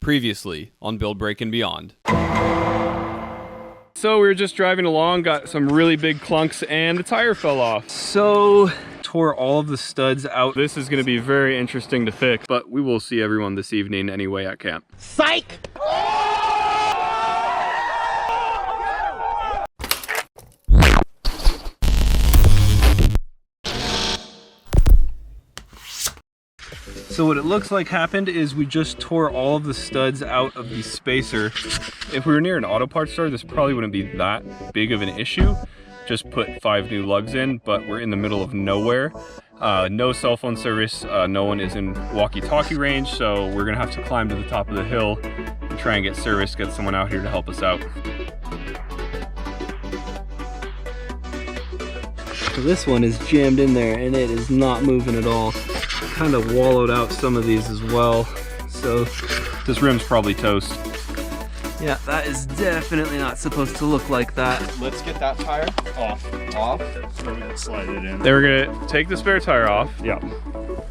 Previously on Build Break and Beyond. So we were just driving along, got some really big clunks, and the tire fell off. So tore all of the studs out. This is going to be very interesting to fix, but we will see everyone this evening anyway at camp. Psych! So what it looks like happened is we just tore all of the studs out of the spacer. If we were near an auto parts store, this probably wouldn't be that big of an issue. Just put 5 new lugs in, but we're in the middle of nowhere. No cell phone service, no one is in walkie-talkie range, so we're gonna have to climb to the top of the hill and try and get service, get someone out here to help us out. So this one is jammed in there and it is not moving at all. Kind of wallowed out some of these as well. So this rim's probably toast. yeah, that is definitely not supposed to look like that. Let's get that tire off. So we're gonna slide it in. Then we're gonna take the spare tire off. Yeah.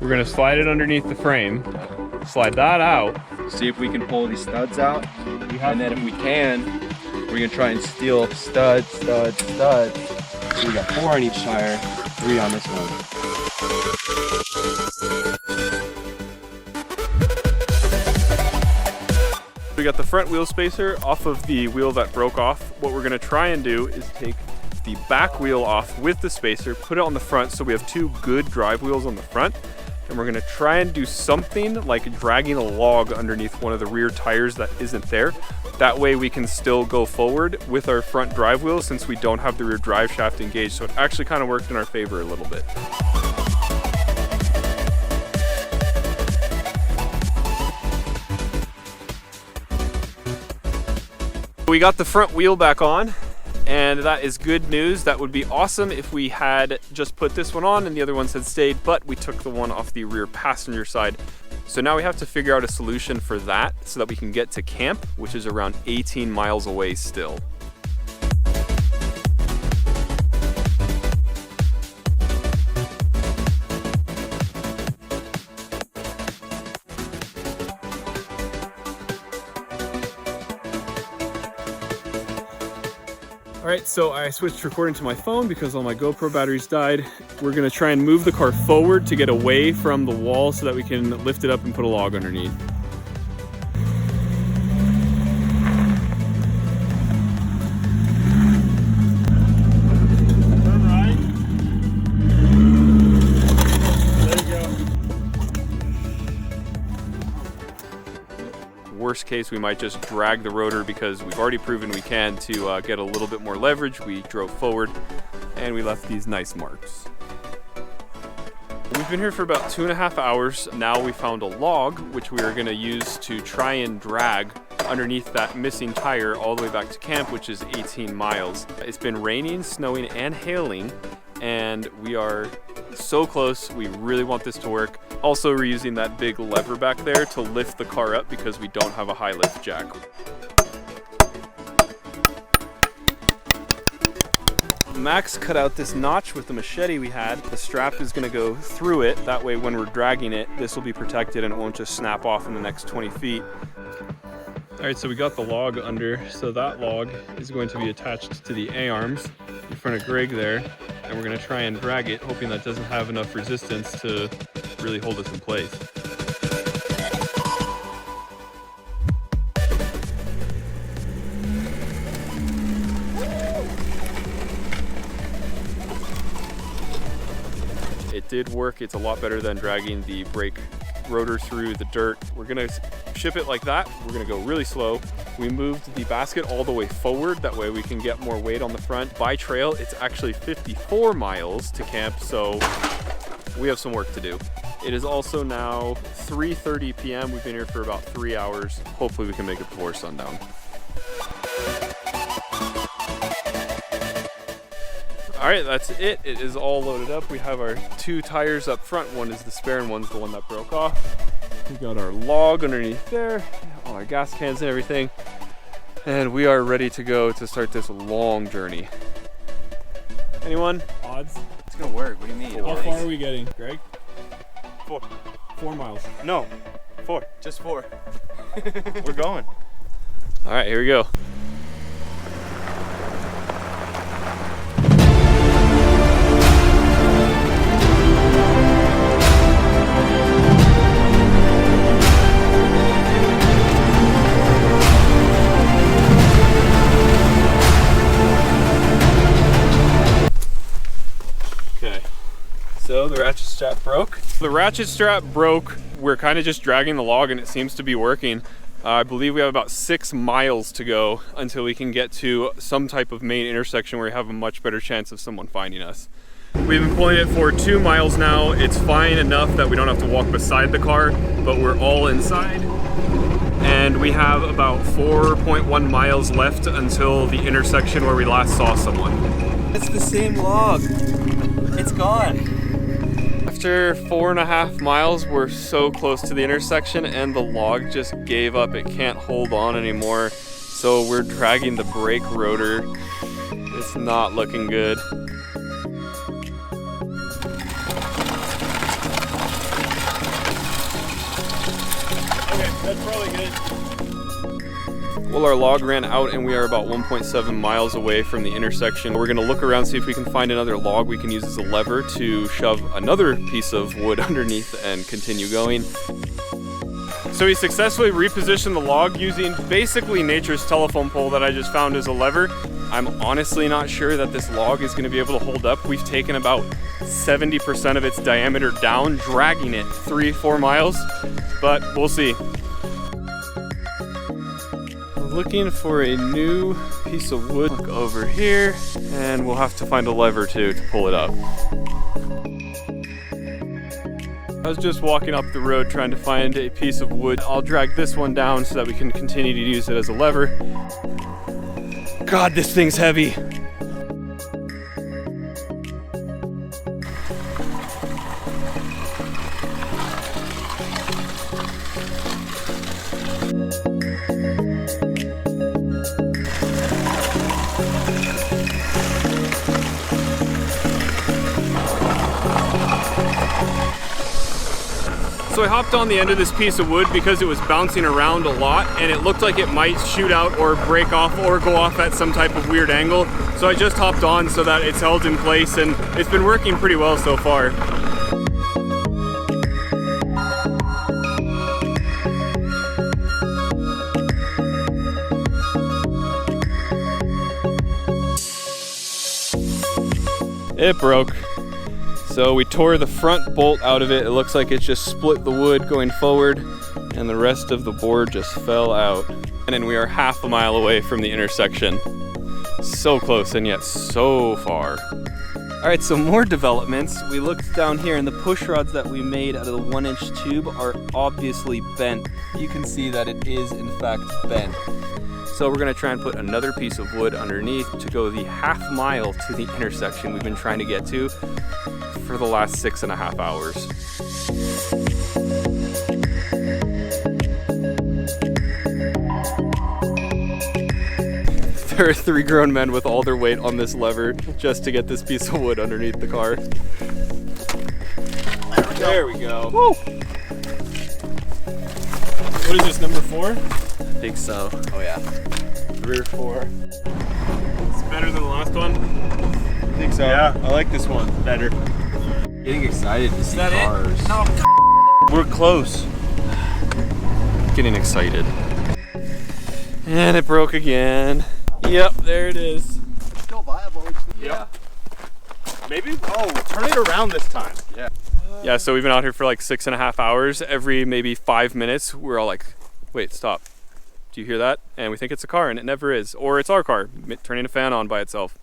We're gonna slide it underneath the frame, slide that out. See if we can pull these studs out. And then if we can, we're gonna try and steal studs. So we got 4 on each tire, 3 on this one. We got the front wheel spacer off of the wheel that broke off. What we're gonna try and do is take the back wheel off with the spacer, put it on the front so we have 2 good drive wheels on the front. And we're gonna try and do something like dragging a log underneath one of the rear tires that isn't there. That way we can still go forward with our front drive wheel since we don't have the rear drive shaft engaged. So it actually kind of worked in our favor a little bit. We got the front wheel back on, and that is good news. That would be awesome if we had just put this one on and the other ones had stayed, but we took the one off the rear passenger side. So now we have to figure out a solution for that so that we can get to camp, which is around 18 miles away still. Alright, so I switched recording to my phone because all my GoPro batteries died. We're gonna try and move the car forward to get away from the wall so that we can lift it up and put a log underneath. Turn right. There you go. Worst case, we might just drag the rotor because we've already proven we can to get a little bit more leverage. We drove forward and we left these nice marks. We've been here for about 2.5 hours. Now we found a log, which we are gonna use to try and drag underneath that missing tire all the way back to camp, which is 18 miles. It's been raining, snowing, and hailing, and we are so close. We really want this to work. Also, we're using that big lever back there to lift the car up because we don't have a high lift jack. Max cut out this notch with the machete we had. The strap is gonna go through it. That way when we're dragging it, this will be protected and it won't just snap off in the next 20 feet. All right, so we got the log under. So that log is going to be attached to the A-arms in front of Greg there. And we're gonna try and drag it, hoping that doesn't have enough resistance to really hold us in place. It did work. It's a lot better than dragging the brake rotor through the dirt. We're gonna ship it like that. We're gonna go really slow. We moved the basket all the way forward. That way we can get more weight on the front. By trail, it's actually 54 miles to camp, so we have some work to do. It is also now 3:30 p.m. We've been here for about 3 hours. Hopefully we can make it before sundown. All right, that's it. It is all loaded up. We have our 2 tires up front. One is the spare and one's the one that broke off. We got our log underneath there, all our gas cans and everything. And we are ready to go to start this long journey. Anyone? Odds? It's gonna work. What do you mean? How far are we getting, Greg? 4. 4 miles. No, 4. Just 4. We're going. All right, here we go. Okay, so the ratchet strap broke. The ratchet strap broke. We're kind of just dragging the log and it seems to be working. I believe we have about 6 miles to go until we can get to some type of main intersection where we have a much better chance of someone finding us. We've been pulling it for 2 miles now. It's fine enough that we don't have to walk beside the car, but we're all inside. And we have about 4.1 miles left until the intersection where we last saw someone. It's the same log. It's gone. After 4.5 miles, we're so close to the intersection and the log just gave up. It can't hold on anymore. So we're dragging the brake rotor. It's not looking good. Okay, that's probably good. Well, our log ran out and we are about 1.7 miles away from the intersection. We're gonna look around, see if we can find another log we can use as a lever to shove another piece of wood underneath and continue going. So we successfully repositioned the log using basically nature's telephone pole that I just found as a lever. I'm honestly not sure that this log is gonna be able to hold up. We've taken about 70% of its diameter down, dragging it 3-4 miles, but we'll see. Looking for a new piece of wood. Look over here, and we'll have to find a lever to pull it up. I was just walking up the road trying to find a piece of wood. I'll drag this one down so that we can continue to use it as a lever. God, this thing's heavy. So I hopped on the end of this piece of wood because it was bouncing around a lot and it looked like it might shoot out or break off or go off at some type of weird angle. So I just hopped on so that it's held in place and it's been working pretty well so far. It broke. So we tore the front bolt out of it. It looks like it just split the wood going forward and the rest of the board just fell out. And then we are half a mile away from the intersection. So close and yet so far. All right, so more developments. We looked down here and the push rods that we made out of the 1-inch tube are obviously bent. You can see that it is in fact bent. So we're gonna try and put another piece of wood underneath to go the half mile to the intersection we've been trying to get to for the last 6.5 hours. There are 3 grown men with all their weight on this lever just to get this piece of wood underneath the car. There we go. Woo! What is this, number 4? I think so. Oh yeah. 3 or 4. It's better than the last one. I think so. Yeah, I like this one better. Getting excited to see that it? cars. No. We're close. Getting excited. And it broke again. Yep, there it is. Still viable. Yeah. Maybe, turn it around this time. Yeah. Yeah, so we've been out here for like 6.5 hours. Every maybe 5 minutes, we're all like, wait, stop. Do you hear that? And we think it's a car, and it never is. Or it's our car, turning a fan on by itself.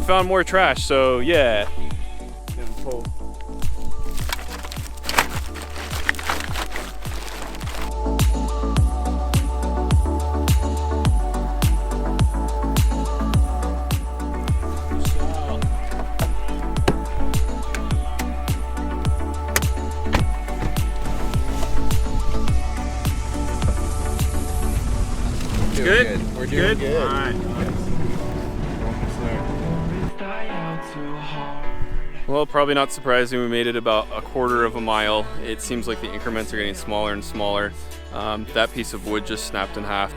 Found more trash, so yeah. Good? We're doing good. All right. Well, probably not surprising. We made it about a quarter of a mile. It seems like the increments are getting smaller and smaller. That piece of wood just snapped in half.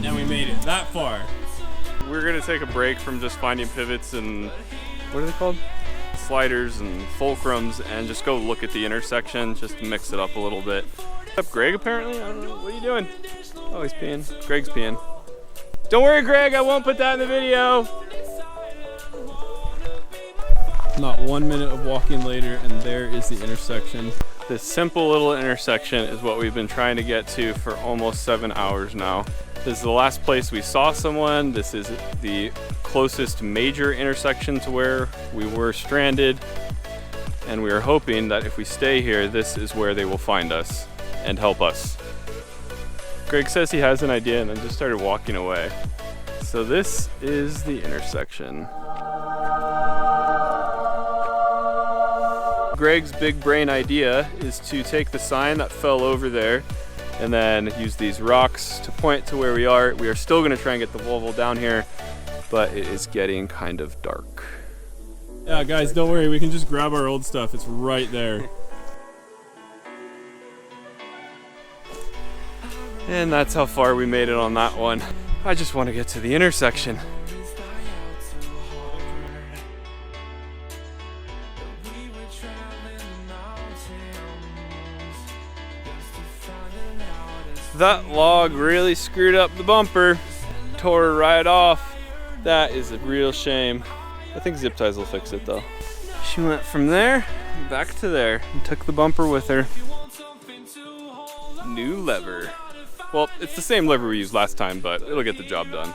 And we made it that far. We're gonna take a break from just finding pivots and what are they called? Sliders and fulcrums, and just go look at the intersection, just to mix it up a little bit. What's up, Greg, apparently? I don't know. What are you doing? Oh, he's peeing. Greg's peeing. Don't worry, Greg, I won't put that in the video. Not 1 minute of walking later, and there is the intersection. This simple little intersection is what we've been trying to get to for almost 7 hours now. This is the last place we saw someone. This is the closest major intersection to where we were stranded. And we are hoping that if we stay here, this is where they will find us and help us. Greg says he has an idea and then just started walking away. So this is the intersection. Greg's big brain idea is to take the sign that fell over there and then use these rocks to point to where we are. We are still going to try and get the Volvo down here, but it is getting kind of dark. Yeah, guys, don't worry. We can just grab our old stuff. It's right there. And that's how far we made it on that one. I just want to get to the intersection. That log really screwed up the bumper, tore her right off. That is a real shame. I think zip ties will fix it though. She went from there back to there and took the bumper with her. New lever. Well, it's the same lever we used last time, but it'll get the job done.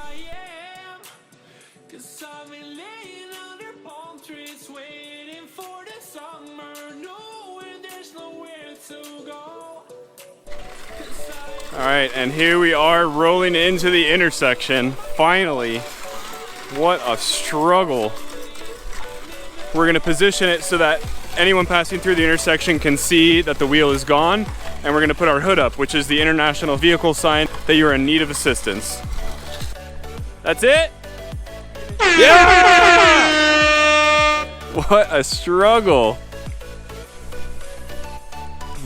All right, and here we are rolling into the intersection. Finally, what a struggle. We're gonna position it so that anyone passing through the intersection can see that the wheel is gone, and we're gonna put our hood up, which is the international vehicle sign that you're in need of assistance. That's it? Yeah! What a struggle.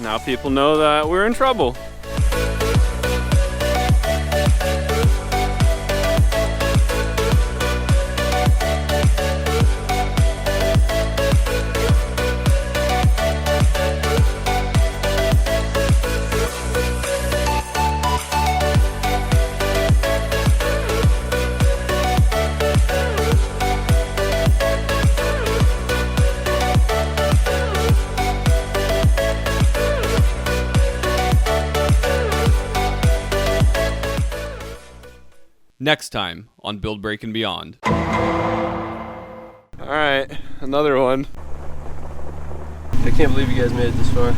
Now people know that we're in trouble. Next time on Build, Break, and Beyond. All right, another one. I can't believe you guys made it this far.